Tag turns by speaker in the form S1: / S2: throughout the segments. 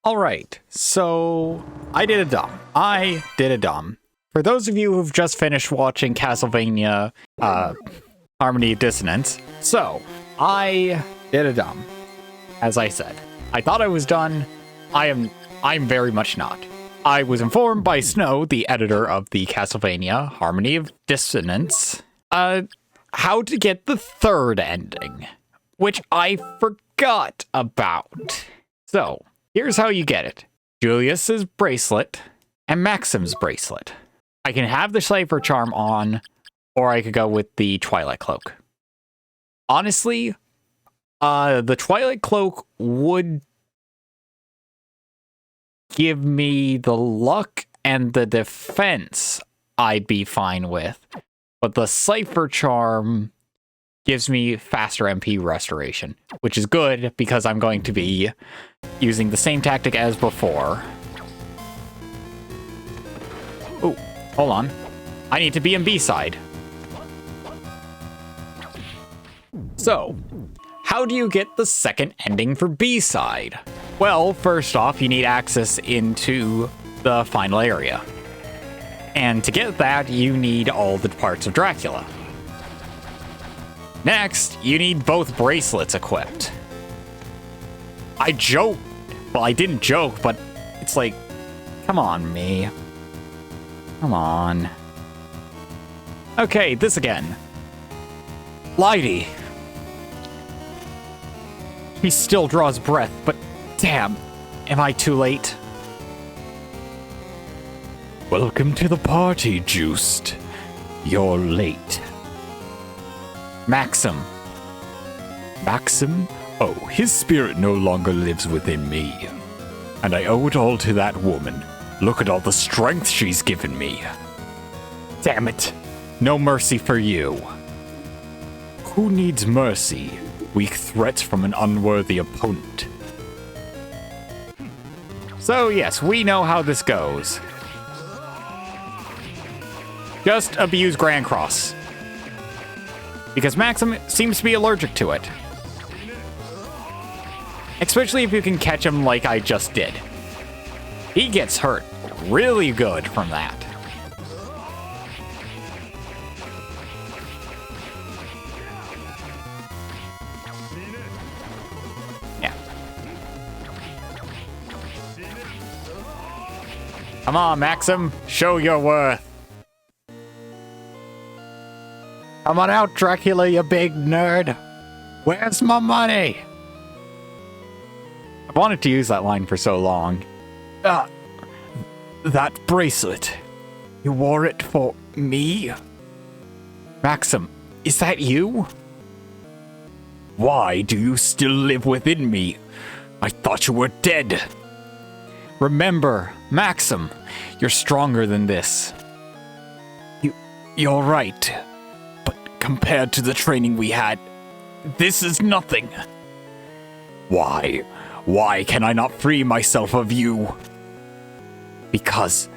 S1: Alright, so I did a dumb. For those of you who've just finished watching Castlevania, Harmony of Dissonance, so I did a dumb. As I said, I thought I was done. I'm very much not. I was informed by Snow, the editor of the Castlevania Harmony of Dissonance, how to get the third ending, which I forgot about. So, here's how you get it. Julius's bracelet and Maxim's bracelet. I can have the Cipher Charm on, or I could go with the Twilight Cloak. Honestly, the Twilight Cloak would give me the luck and the defense I'd be fine with. But the Cipher Charm gives me faster MP restoration, which is good because I'm going to be using the same tactic as before. Oh, hold on. I need to be in B-side. So, how do you get the second ending for B-side? Well, first off, you need access into the final area. And to get that, you need all the parts of Dracula. Next, you need both bracelets equipped. I joke. Well, I didn't joke, but it's like, come on, me. Come on. Okay, this again. Lighty. He still draws breath, but damn, am I too late?
S2: Welcome to the party, Juiced. You're late.
S1: Maxim.
S2: Maxim? Oh, his spirit no longer lives within me. And I owe it all to that woman. Look at all the strength she's given me.
S1: Damn it. No mercy for you.
S2: Who needs mercy? Weak threats from an unworthy opponent.
S1: So yes, we know how this goes. Just abuse Grand Cross. Because Maxim seems to be allergic to it. Especially if you can catch him like I just did. He gets hurt really good from that. Yeah. Come on, Maxim. Show your worth. Come on out, Dracula, you big nerd. Where's my money? I've wanted to use that line for so long.
S2: That bracelet. You wore it for me?
S1: Maxim, is that you?
S2: Why do you still live within me? I thought you were dead.
S1: Remember, Maxim, you're stronger than this.
S2: You're right. Compared to the training we had, this is nothing. Why? Why can I not free myself of you? Because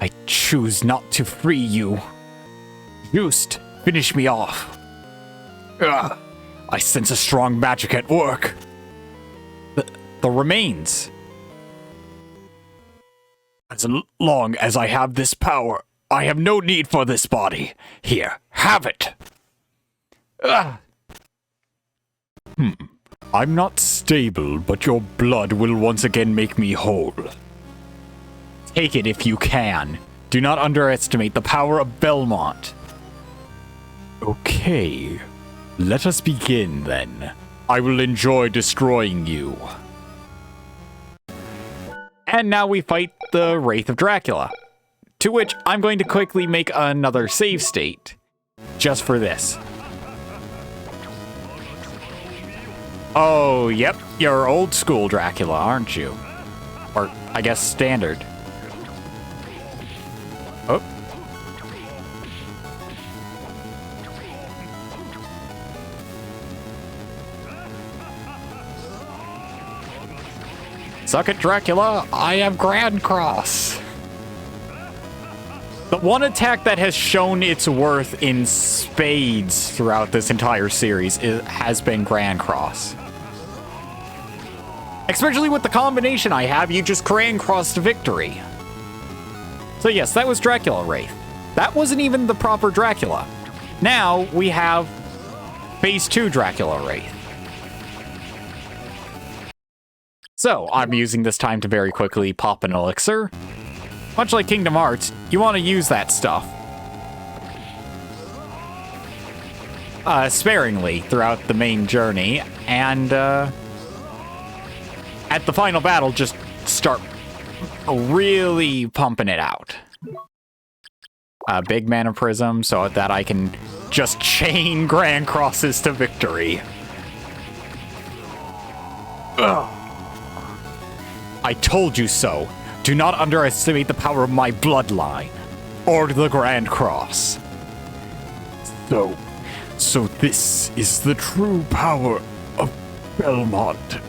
S2: I choose not to free you. Just finish me off. I sense a strong magic at work.
S1: The remains.
S2: As long as I have this power, I have no need for this body. Here, have it. I'm not stable, but your blood will once again make me whole.
S1: Take it if you can. Do not underestimate the power of Belmont.
S2: Okay, let us begin then. I will enjoy destroying you.
S1: And now we fight the Wraith of Dracula. To which I'm going to quickly make another save state. Just for this. Oh, yep, you're old school Dracula, aren't you? Or, I guess, standard. Oh. Suck it, Dracula, I have Grand Cross. The one attack that has shown its worth in spades throughout this entire series has been Grand Cross. Especially with the combination I have, you just cran cross to victory. So yes, that was Dracula Wraith. That wasn't even the proper Dracula. Now we have Phase 2 Dracula Wraith. So I'm using this time to very quickly pop an elixir. Much like Kingdom Hearts, you want to use that stuff sparingly throughout the main journey, and at the final battle, just start really pumping it out. Big Mana Prism so that I can just chain Grand Crosses to victory. Ugh. I told you so. Do not underestimate the power of my bloodline, or the Grand Cross. So this is the true power of Belmont.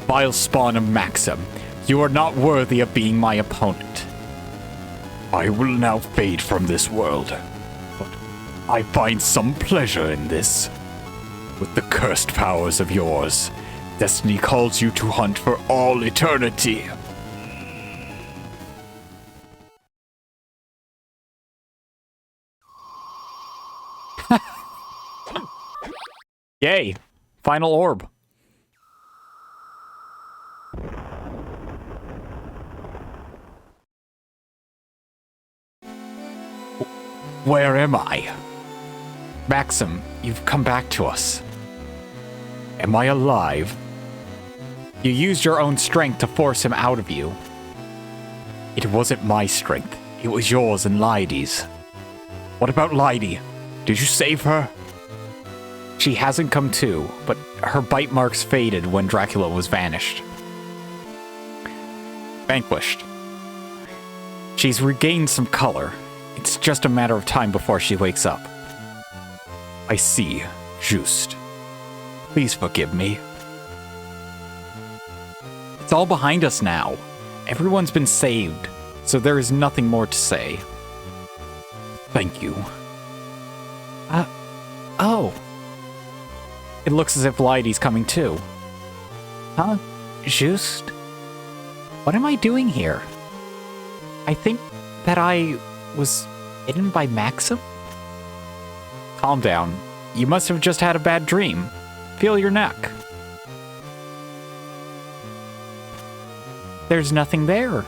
S1: Vile spawn of Maxim, you are not worthy of being my opponent. I will now fade from this world, but I find some pleasure in this. With the cursed powers of yours, destiny calls you to hunt for all eternity. Yay! Final orb. Where am I? Maxim, you've come back to us. Am I alive? You used your own strength to force him out of you. It wasn't my strength. It was yours and Leidi's. What about Leidi? Did you save her? She hasn't come to, but her bite marks faded when Dracula was vanished. Vanquished. She's regained some color. It's just a matter of time before she wakes up. I see. Just. Please forgive me. It's all behind us now. Everyone's been saved, so there is nothing more to say. Thank you. Oh. It looks as if Leidi's coming too. Huh? Just? What am I doing here? I think that I was hidden by Maxim? Calm down. You must have just had a bad dream. Feel your neck. There's nothing there.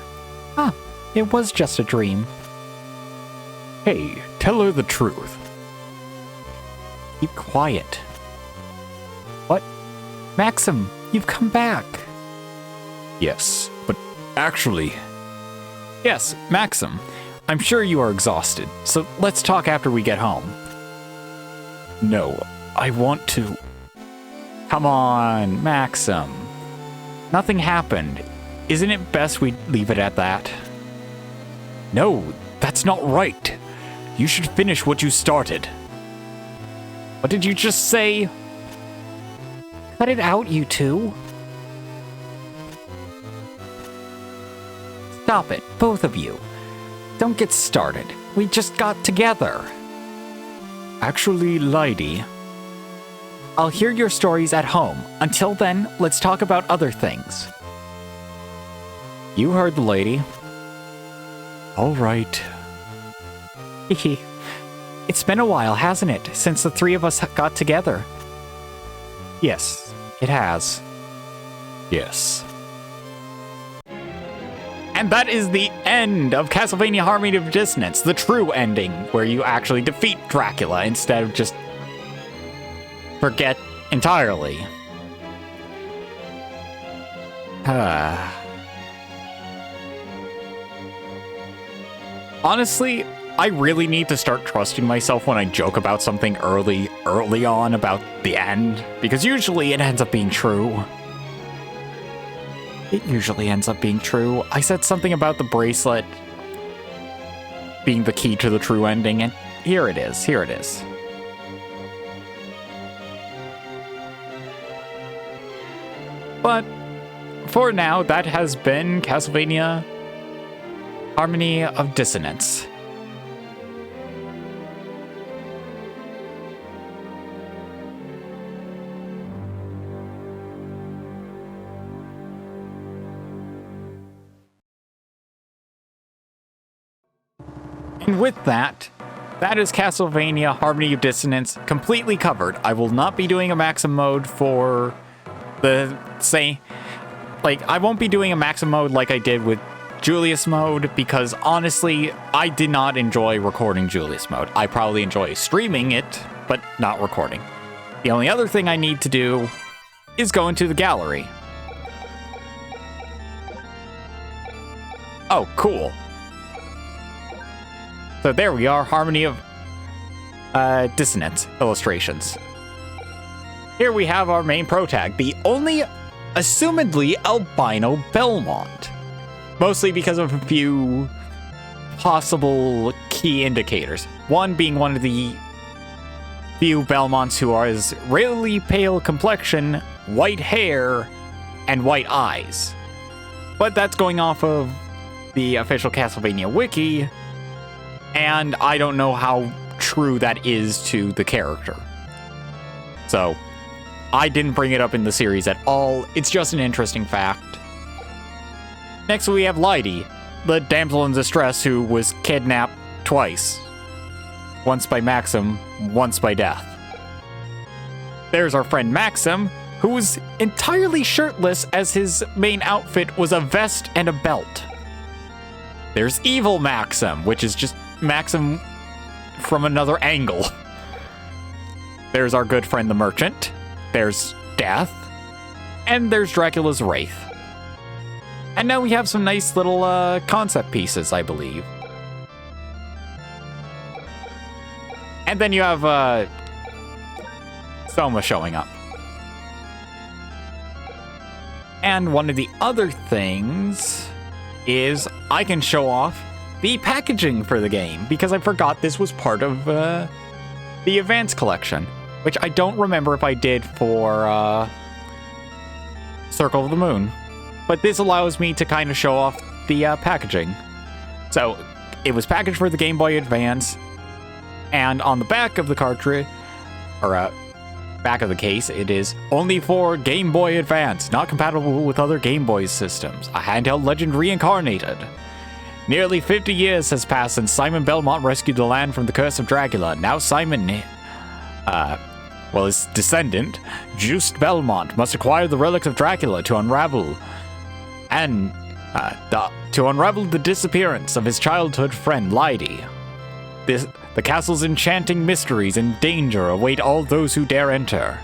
S1: Huh. It was just a dream. Hey, tell her the truth. Keep quiet. What? Maxim, you've come back. Yes, but actually... Yes, Maxim. I'm sure you are exhausted, so let's talk after we get home. No, I want to... Come on, Maxim. Nothing happened. Isn't it best we leave it at that? No, that's not right. You should finish what you started. What did you just say? Cut it out, you two. Stop it, both of you. Don't get started. We just got together. Actually, Leidi. I'll hear your stories at home. Until then, let's talk about other things. You heard the lady. All right. Hehe. It's been a while, hasn't it, since the three of us got together? Yes, it has. Yes. And that is the end of Castlevania Harmony of Dissonance, the true ending, where you actually defeat Dracula instead of just forget entirely. Honestly, I really need to start trusting myself when I joke about something early on about the end, because usually it ends up being true. It usually ends up being true. I said something about the bracelet being the key to the true ending, and here it is. Here it is. But for now, that has been Castlevania Harmony of Dissonance. And with that, that is Castlevania Harmony of Dissonance completely covered. I will not be doing a Maxim mode for I won't be doing a Maxim mode like I did with Julius mode, because honestly, I did not enjoy recording Julius mode. I probably enjoy streaming it, but not recording. The only other thing I need to do is go into the gallery. Oh, cool. So there we are, Harmony of Dissonance illustrations. Here we have our main protag, the only assumedly albino Belmont. Mostly because of a few possible key indicators. One being one of the few Belmonts who are as really pale complexion, white hair, and white eyes. But that's going off of the official Castlevania wiki, and I don't know how true that is to the character. So, I didn't bring it up in the series at all. It's just an interesting fact. Next we have Lydie, the damsel in distress who was kidnapped twice. Once by Maxim, once by Death. There's our friend Maxim, who was entirely shirtless as his main outfit was a vest and a belt. There's Evil Maxim, which is just Maxim from another angle. There's our good friend the Merchant. There's Death. And there's Dracula's Wraith. And now we have some nice little concept pieces, I believe. And then you have Soma showing up. And one of the other things is I can show off the packaging for the game, because I forgot this was part of the Advanced Collection, which I don't remember if I did for Circle of the Moon. But this allows me to kind of show off the packaging. So, it was packaged for the Game Boy Advance, and on the back of the cartridge, or back of the case, it is only for Game Boy Advance, not compatible with other Game Boy systems. A handheld legend reincarnated. Nearly 50 years has passed since Simon Belmont rescued the land from the curse of Dracula. Now Simon, his descendant, Just Belmont, must acquire the relics of Dracula to unravel the disappearance of his childhood friend Lydie. The castle's enchanting mysteries and danger await all those who dare enter.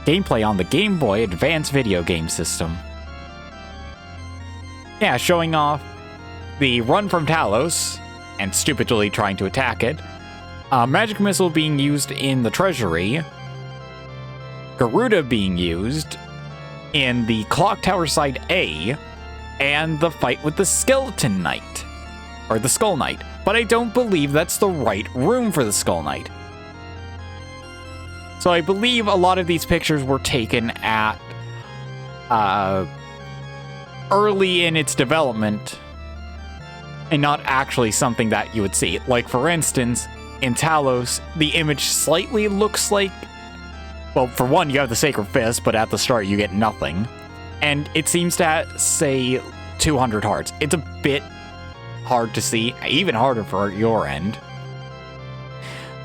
S1: Gameplay on the Game Boy Advance video game system. Yeah, showing off the run from Talos and stupidly trying to attack it. Magic missile being used in the treasury. Garuda being used in the Clock Tower Side A, and the fight with the Skeleton Knight, or the Skull Knight, but I don't believe that's the right room for the Skull Knight. So I believe a lot of these pictures were taken at early in its development, and not actually something that you would see. Like, for instance, in Talos, the image slightly looks like, well, for one, you have the Sacred Fist, but at the start you get nothing. And it seems to say 200 hearts. It's a bit hard to see, even harder for your end.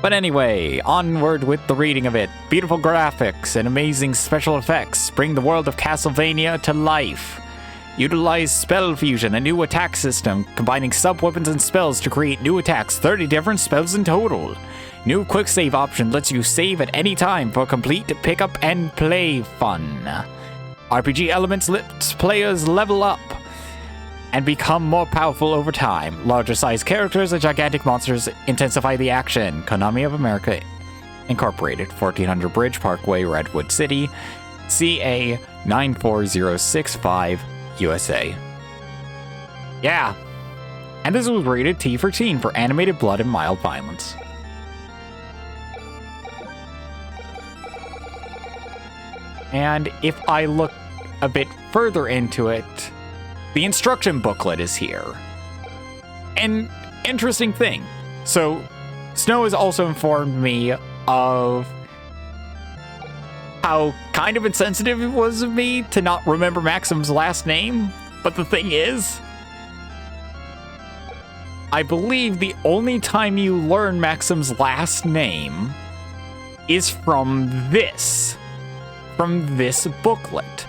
S1: But anyway, onward with the reading of it. Beautiful graphics and amazing special effects bring the world of Castlevania to life. Utilize spell fusion, a new attack system, combining sub-weapons and spells to create new attacks, 30 different spells in total. New quick save option lets you save at any time for complete pick up and play fun. RPG elements lets players level up and become more powerful over time. Larger sized characters and gigantic monsters intensify the action. Konami of America Incorporated, 1400 Bridge Parkway, Redwood City, CA 94065, USA. Yeah. And this was rated T for teen for animated blood and mild violence. And if I look a bit further into it, the instruction booklet is here. An interesting thing. So, Snow has also informed me of how kind of insensitive it was of me to not remember Maxim's last name. But the thing is, I believe the only time you learn Maxim's last name is from this booklet.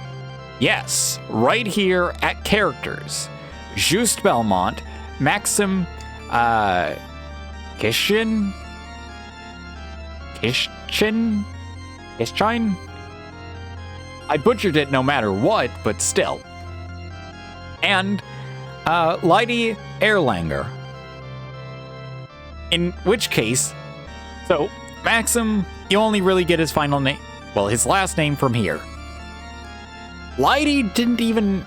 S1: Yes, right here at Characters. Just Belmont, Maxim, Kishkin? I butchered it no matter what, but still. And, Lydie Erlanger. In which case, so, Maxim, you only really get his final name, well, his last name from here. Lydie didn't even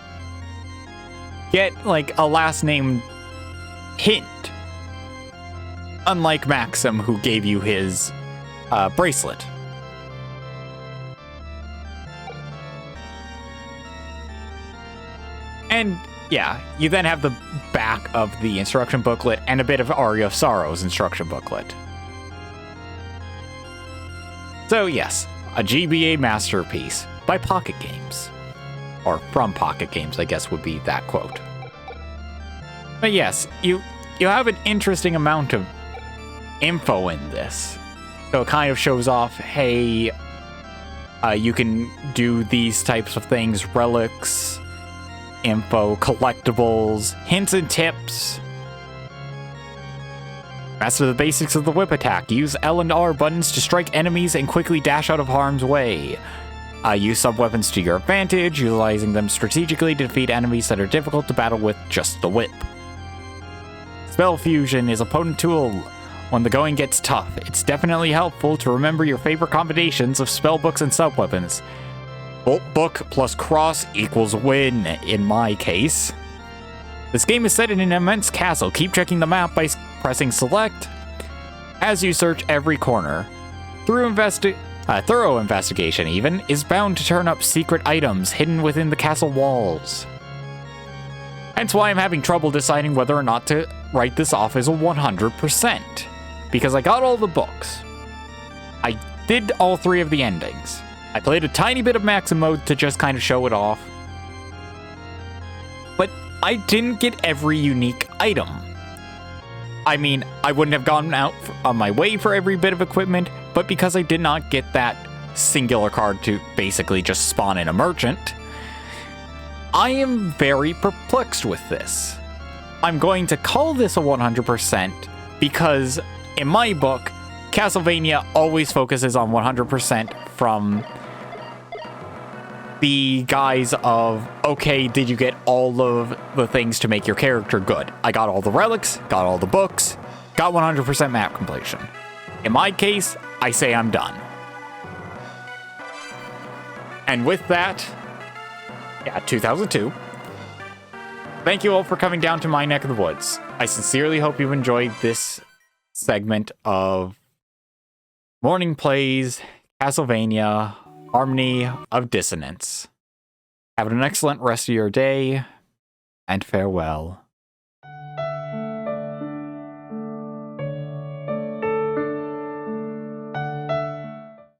S1: get, like, a last name hint. Unlike Maxim, who gave you his bracelet. And yeah, you then have the back of the instruction booklet and a bit of Aria of Sorrow's instruction booklet. So yes, a GBA masterpiece by Pocket Games. Or from Pocket Games, I guess would be that quote. But yes, you have an interesting amount of info in this. So it kind of shows off, hey, you can do these types of things, relics, info, collectibles, hints and tips. Master the basics of the whip attack. Use L and R buttons to strike enemies and quickly dash out of harm's way. Use sub-weapons to your advantage, utilizing them strategically to defeat enemies that are difficult to battle with just the whip. Spell fusion is a potent tool when the going gets tough. It's definitely helpful to remember your favorite combinations of spellbooks and sub-weapons. Bolt book plus cross equals win, in my case. This game is set in an immense castle. Keep checking the map by pressing select as you search every corner. Thorough investigation, even, is bound to turn up secret items hidden within the castle walls. Hence why I'm having trouble deciding whether or not to write this off as a 100%. Because I got all the books. I did all 3 of the endings. I played a tiny bit of Maxim mode to just kind of show it off. But I didn't get every unique item. I mean, I wouldn't have gone out on my way for every bit of equipment, but because I did not get that singular card to basically just spawn in a merchant, I am very perplexed with this. I'm going to call this a 100% because, in my book, Castlevania always focuses on 100% from the guise of, okay, did you get all of the things to make your character good? I got all the relics, got all the books, got 100% map completion. In my case, I say I'm done. And with that, yeah, 2002. Thank you all for coming down to my neck of the woods. I sincerely hope you've enjoyed this segment of Morning Plays, Castlevania, Harmony of Dissonance. Have an excellent rest of your day, and farewell.